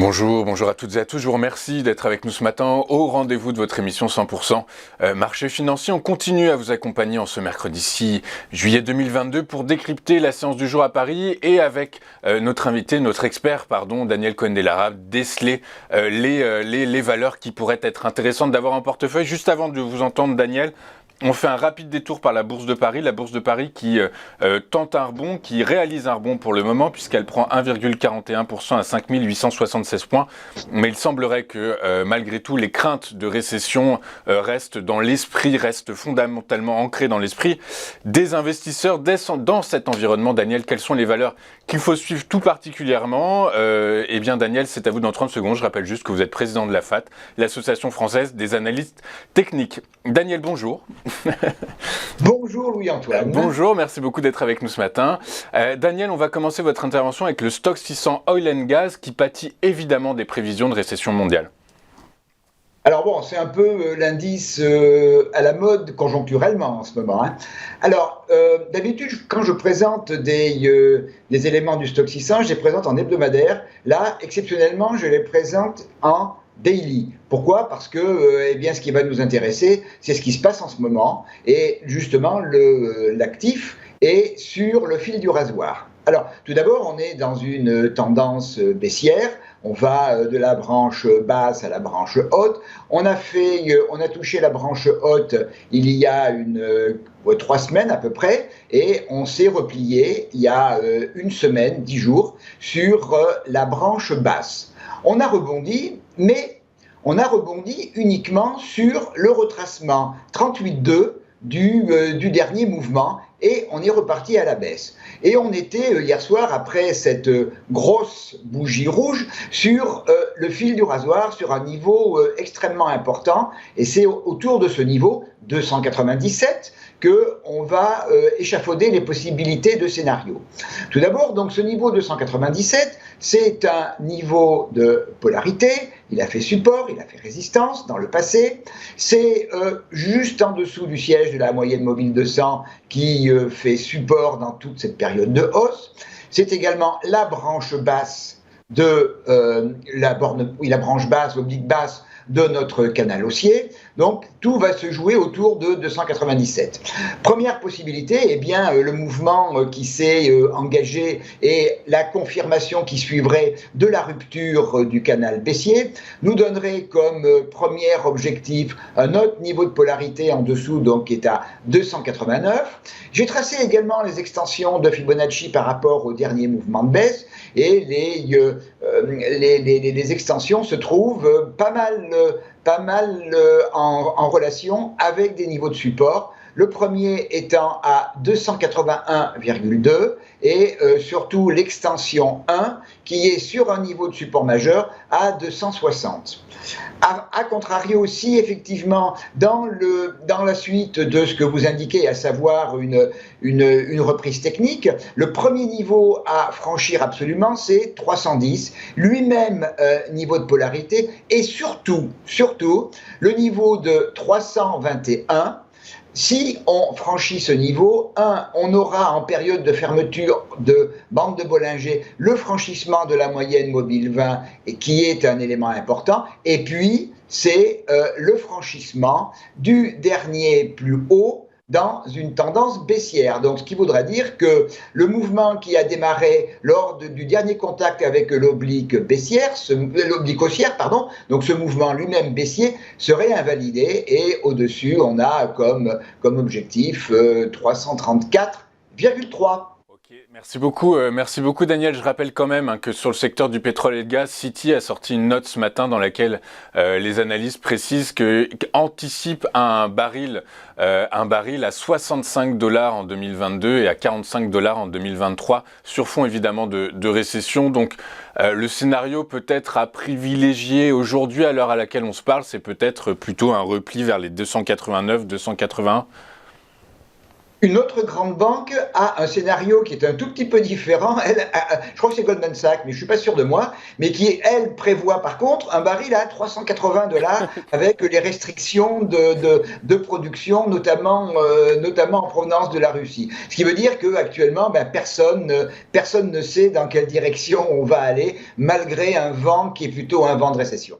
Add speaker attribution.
Speaker 1: Bonjour à toutes et à tous. Je vous remercie d'être avec nous ce matin au rendez-vous de votre émission 100% marché financier. On continue à vous accompagner en ce mercredi 6 juillet 2022 pour décrypter la séance du jour à Paris et avec notre expert, Daniel Cohen-Delara, déceler les valeurs qui pourraient être intéressantes d'avoir en portefeuille. Juste avant de vous entendre, Daniel, on fait un rapide détour par la Bourse de Paris qui tente un rebond, qui réalise un rebond pour le moment puisqu'elle prend 1,41% à 5 876 points. Mais il semblerait que malgré tout, les craintes de récession restent fondamentalement ancrées dans l'esprit des investisseurs dans cet environnement. Daniel, quelles sont les valeurs qu'il faut suivre tout particulièrement? Eh bien Daniel, c'est à vous dans 30 secondes. Je rappelle juste que vous êtes président de l'AFAT, l'Association française des analystes techniques. Daniel, bonjour.
Speaker 2: Bonjour Louis-Antoine.
Speaker 1: Bonjour, merci beaucoup d'être avec nous ce matin. Daniel, on va commencer votre intervention avec le Stoxx 600 Oil and Gas qui pâtit évidemment des prévisions de récession mondiale.
Speaker 2: Alors bon, c'est un peu l'indice à la mode conjoncturellement en ce moment. Alors, d'habitude, quand je présente des éléments du Stoxx 600, je les présente en hebdomadaire. Là, exceptionnellement, je les présente en daily. Pourquoi? Parce que ce qui va nous intéresser, c'est ce qui se passe en ce moment. Et justement, l'actif est sur le fil du rasoir. Alors, tout d'abord, on est dans une tendance baissière. On va de la branche basse à la branche haute. On a touché la branche haute il y a 3 semaines à peu près, et on s'est replié il y a 1 semaine, 10 jours, sur la branche basse. On a rebondi, mais on a rebondi uniquement sur le retracement 38,2 du dernier mouvement, et on est reparti à la baisse. Et on était hier soir, après cette grosse bougie rouge, sur le fil du rasoir, sur un niveau extrêmement important, et c'est autour de ce niveau, 297, qu'on va échafauder les possibilités de scénario. Tout d'abord, donc ce niveau 297, c'est un niveau de polarité. Il a fait support, il a fait résistance dans le passé. C'est juste en dessous du siège de la moyenne mobile 200 qui fait support dans toute cette période de hausse. C'est également la branche basse la branche basse, l'oblique basse de notre canal haussier. Donc tout va se jouer autour de 297. Première possibilité, le mouvement qui s'est engagé et la confirmation qui suivrait de la rupture du canal baissier nous donnerait comme premier objectif un autre niveau de polarité en dessous, donc qui est à 289. J'ai tracé également les extensions de Fibonacci par rapport au dernier mouvement de baisse, et les extensions se trouvent pas mal en relation avec des niveaux de support. Le premier étant à 281,2 et surtout l'extension 1 qui est sur un niveau de support majeur à 260. A contrario aussi, effectivement, dans la suite de ce que vous indiquez, à savoir une reprise technique, le premier niveau à franchir absolument, c'est 310, lui-même niveau de polarité, et surtout, le niveau de 321. Si on franchit ce niveau, on aura en période de fermeture de bande de Bollinger le franchissement de la moyenne mobile 20, qui est un élément important, et puis c'est le franchissement du dernier plus haut dans une tendance baissière. Donc, ce qui voudra dire que le mouvement qui a démarré lors du dernier contact avec l'oblique haussière, donc ce mouvement lui-même baissier serait invalidé, et au-dessus, on a comme objectif 334,3.
Speaker 1: Merci beaucoup Daniel. Je rappelle quand même que sur le secteur du pétrole et de gaz, Citi a sorti une note ce matin dans laquelle les analystes précisent qu'anticipent un baril à 65 $ en 2022 et à 45 $ en 2023, sur fond évidemment de récession. Donc le scénario peut-être à privilégier aujourd'hui, à l'heure à laquelle on se parle, c'est peut-être plutôt un repli vers les 289, 281.
Speaker 2: Une autre grande banque a un scénario qui est un tout petit peu différent. Je crois que c'est Goldman Sachs, mais je suis pas sûr de moi, mais qui, elle, prévoit par contre un baril à $380 avec les restrictions de production, notamment en provenance de la Russie. Ce qui veut dire qu'actuellement, personne ne sait dans quelle direction on va aller, malgré un vent qui est plutôt un vent de récession.